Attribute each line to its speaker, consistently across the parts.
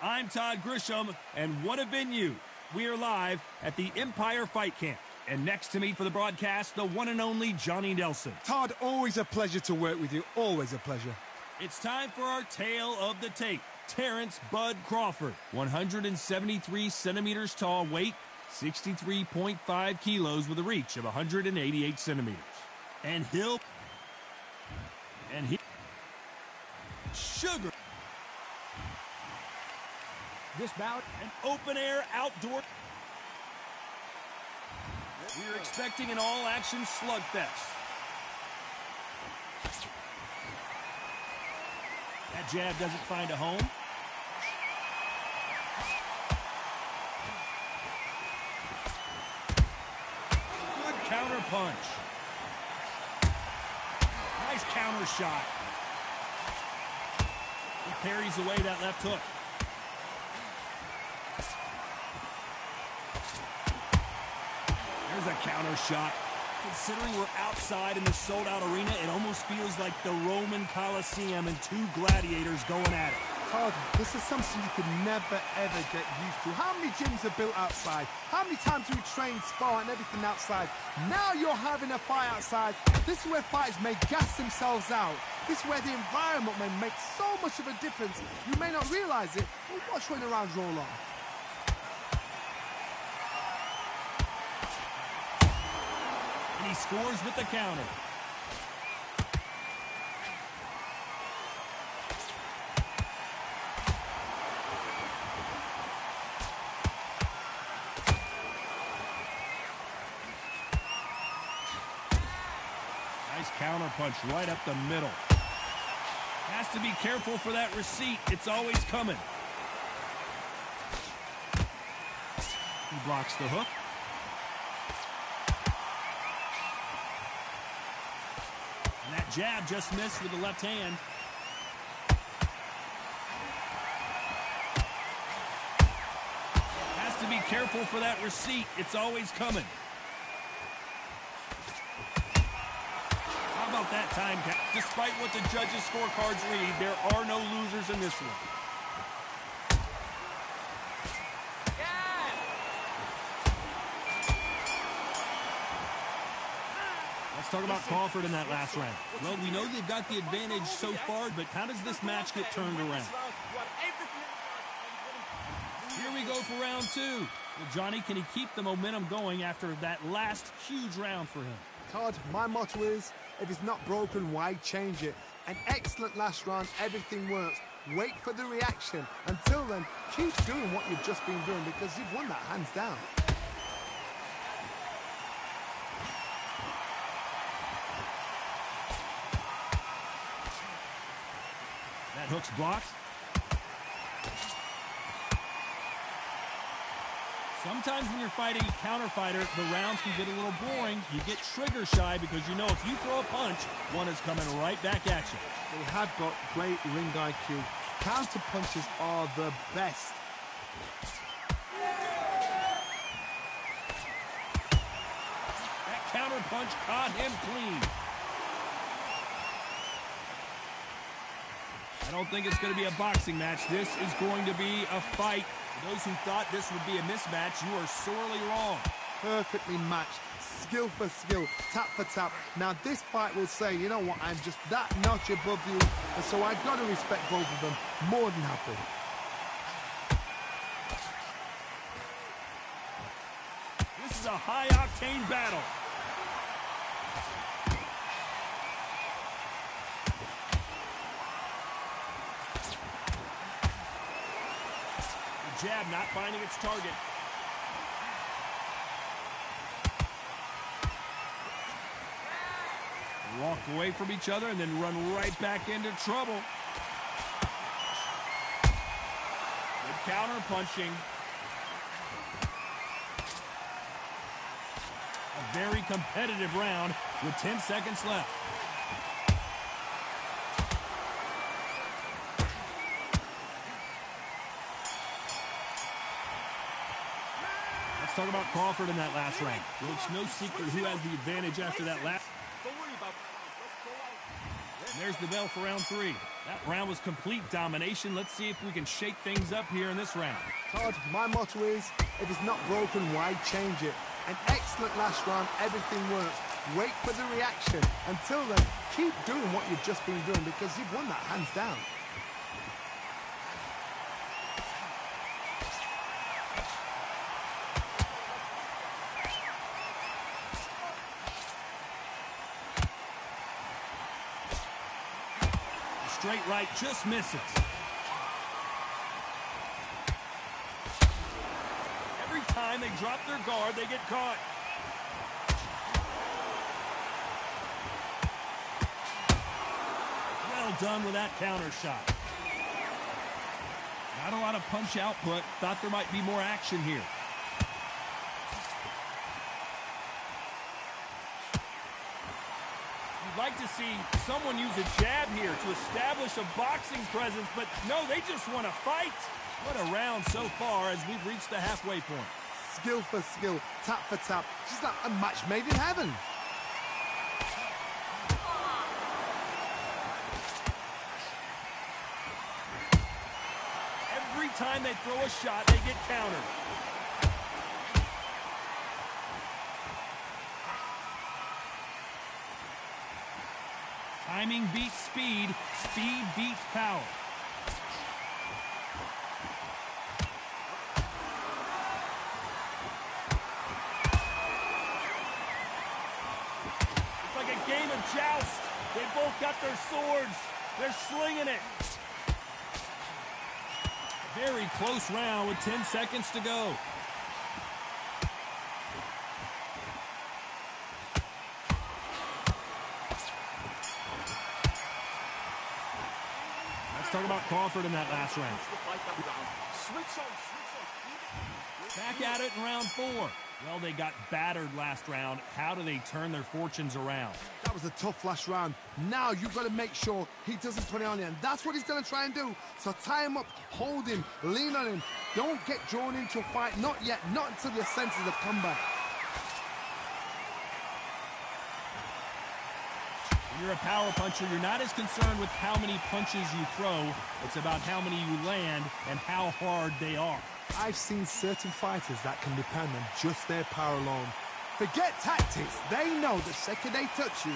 Speaker 1: I'm Todd Grisham, and what a venue. We are live at the Empire Fight Camp. And next to me for the broadcast, the one and only Johnny Nelson.
Speaker 2: Todd, always a pleasure to work with you. Always a pleasure.
Speaker 1: It's time for our tale of the tape. Terrence Bud Crawford, 173 centimeters tall, weight 63.5 kilos with a reach of 188 centimeters. And he sugar. This bout, an open-air outdoor. We're expecting an all-action slugfest. That jab doesn't find a home. Good counter punch. Nice counter shot. He parries away that left hook. There's a counter shot. Considering we're outside in the sold-out arena, it almost feels like the Roman Colosseum and two gladiators going at it.
Speaker 2: Todd, this is something you could never, ever get used to. How many gyms are built outside? How many times do we train, spar, and everything outside? Now you're having a fight outside. This is where fighters may gas themselves out. This is where the environment may make so much of a difference. You may not realize it, but watch when the rounds roll on.
Speaker 1: And he scores with the counter. Nice counter punch right up the middle. Has to be careful for that receipt. It's always coming. He blocks the hook. And that jab just missed with the left hand. Has to be careful for that receipt. It's always coming. How about that time count? Despite what the judges' scorecards read, there are no losers in this one. Let's talk about Crawford in that last round. Well, we know they've got the advantage so far, but how does this match get turned around? Here we go for round two. Well, Johnny, can he keep the momentum going after that last huge round for him?
Speaker 2: Todd, my motto is, if it's not broken, why change it? An excellent last round, everything works. Wait for the reaction. Until then, keep doing what you've just been doing because you've won that hands down.
Speaker 1: That hook's blocked. Sometimes when you're fighting a counter fighter, the rounds can get a little boring. You get trigger shy because you know if you throw a punch, one is coming right back at you.
Speaker 2: They have got great ring IQ. Counter punches are the best.
Speaker 1: That counter punch caught him clean. I don't think it's going to be a boxing match. This is going to be a fight. For those who thought this would be a mismatch, you are sorely wrong.
Speaker 2: Perfectly matched. Skill for skill. Tap for tap. Now this fight will say, you know what, I'm just that notch above you. And so I've got to respect both of them. More than happy.
Speaker 1: This is a high-octane battle. Jab not finding its target. Walk away from each other and then run right back into trouble. Good counter punching. A very competitive round with 10 seconds left. Talk about Crawford in that last round. Well, it's no secret who has the advantage after that last. And there's the bell for round three. That round was complete domination. Let's see if we can shake things up here in this round.
Speaker 2: Todd, my motto is, if it's not broken, why change it? An excellent last round, everything works. Wait for the reaction. Until then, keep doing what you've just been doing because you've won that hands down.
Speaker 1: Straight right just misses. Every time they drop their guard, they get caught. Well done with that counter shot. Not a lot of punch output. Thought there might be more action here. Like to see someone use a jab here to establish a boxing presence, but no, they just want to fight. What a round so far as we've reached the halfway point.
Speaker 2: Skill for skill, tap for tap, just like a match made in heaven.
Speaker 1: Every time they throw a shot, they get countered. Timing beats speed, speed beats power. It's like a game of joust. They both got their swords. They're slinging it. Very close round with 10 seconds to go. Let's talk about Crawford in that last round. Back at it in round 4. Well, they got battered last round. How do they turn their fortunes around?
Speaker 2: That was a tough last round. Now you've got to make sure he doesn't put it on you, and that's what he's going to try and do. So tie him up, hold him, lean on him. Don't get drawn into a fight. Not yet. Not until your senses have come back.
Speaker 1: When you're a power puncher, you're not as concerned with how many punches you throw. It's about how many you land and how hard they are.
Speaker 2: I've seen certain fighters that can depend on just their power alone. Forget tactics. They know the second they touch you,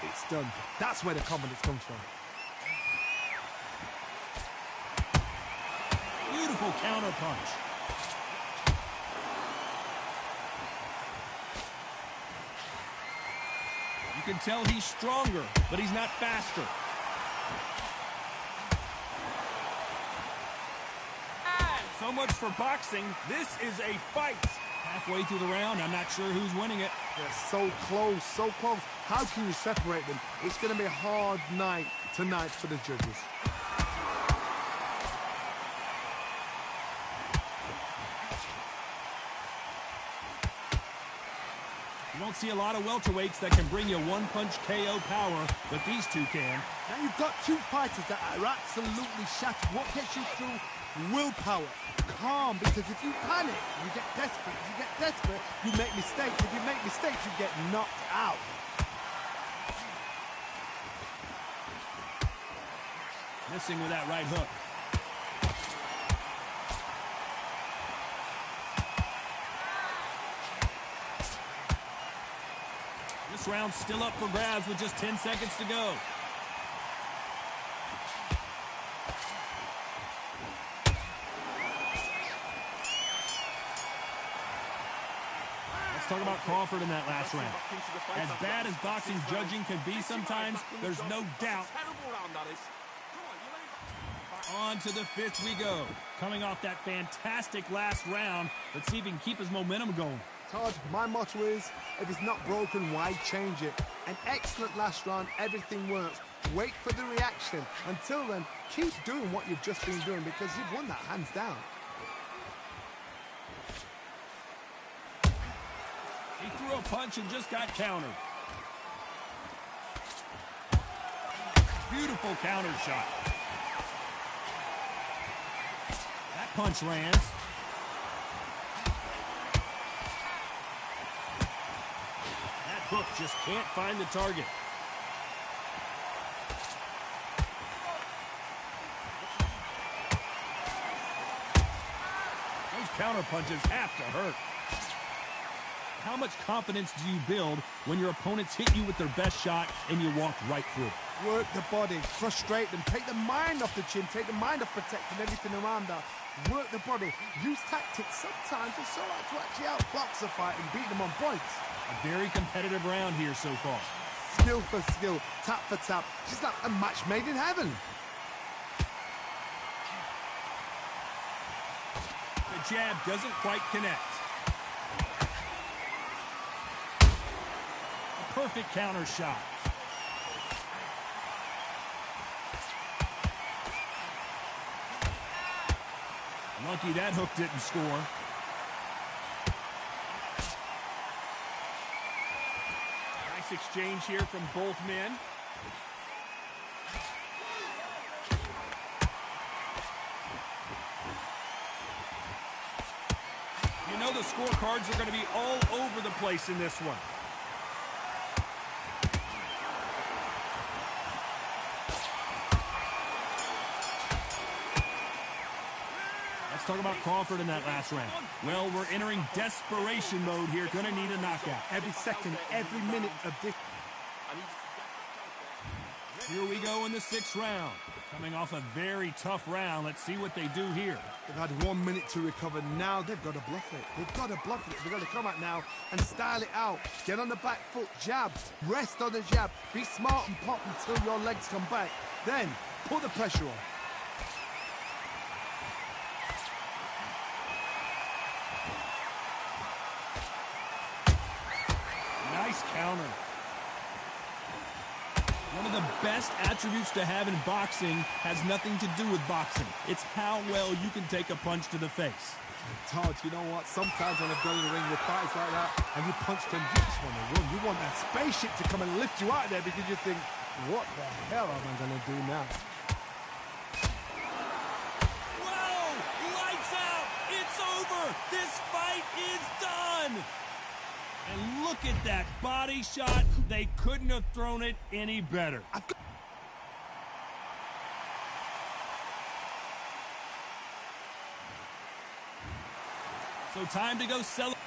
Speaker 2: it's done. That's where the confidence comes from.
Speaker 1: Beautiful counter punch. You can tell he's stronger, but he's not faster. So much for boxing. This is a fight. Halfway through the round, I'm not sure who's winning it.
Speaker 2: They're so close, so close. How can you separate them? It's going to be a hard night tonight for the judges.
Speaker 1: You won't see a lot of welterweights that can bring you one-punch KO power, but these two can.
Speaker 2: Now you've got two fighters that are absolutely shattered. What gets you through? Willpower. Calm, because if you panic, you get desperate. If you get desperate, you make mistakes. If you make mistakes, you get knocked out.
Speaker 1: Missing with that right hook. This round's still up for grabs with just 10 seconds to go. Let's talk about Crawford in that last round. As bad as boxing judging can be sometimes, there's no doubt. On to the 5th we go. Coming off that fantastic last round, let's see if he can keep his momentum going.
Speaker 2: Todd, my motto is, if it's not broken, why change it? An excellent last round, everything works. Wait for the reaction. Until then, keep doing what you've just been doing because you've won that hands down.
Speaker 1: He threw a punch and just got countered. Beautiful counter shot. That punch lands. That hook just can't find the target. counterpunches have to hurt. How much confidence do you build when your opponents hit you with their best shot and you walk right through it?
Speaker 2: Work the body, frustrate them, take the mind off the chin, take the mind off protecting everything around her. Work the body, use tactics. Sometimes it's so hard to actually outbox a fight and beat them on points.
Speaker 1: A very competitive round here so far.
Speaker 2: Skill for skill, tap for tap, just like a match made in heaven.
Speaker 1: The jab doesn't quite connect. A perfect counter shot. Lucky that hook didn't score. Nice exchange here from both men. You know the scorecards are going to be all over the place in this one. Let's talk about Crawford in that last round. Well, we're entering desperation mode here. Gonna need a knockout.
Speaker 2: Every second, every minute of this.
Speaker 1: Here we go in the 6th round. Coming off a very tough round. Let's see what they do here.
Speaker 2: They've had 1 minute to recover. Now they've got to bluff it. They've got to bluff it. They've got to come out now and style it out. Get on the back foot, jab, rest on the jab. Be smart and pop until your legs come back. Then, put the pressure on.
Speaker 1: Nice counter. One of the best attributes to have in boxing has nothing to do with boxing. It's how well you can take a punch to the face.
Speaker 2: Todd, you know what? Sometimes when I've gone in the ring with fights like that and you punch them, you just want to run. You want that spaceship to come and lift you out of there because you think, what the hell am I going to do now?
Speaker 1: Whoa! Lights out! It's over! This fight is done! And look at that body shot. They couldn't have thrown it any better. So time to go celebrate.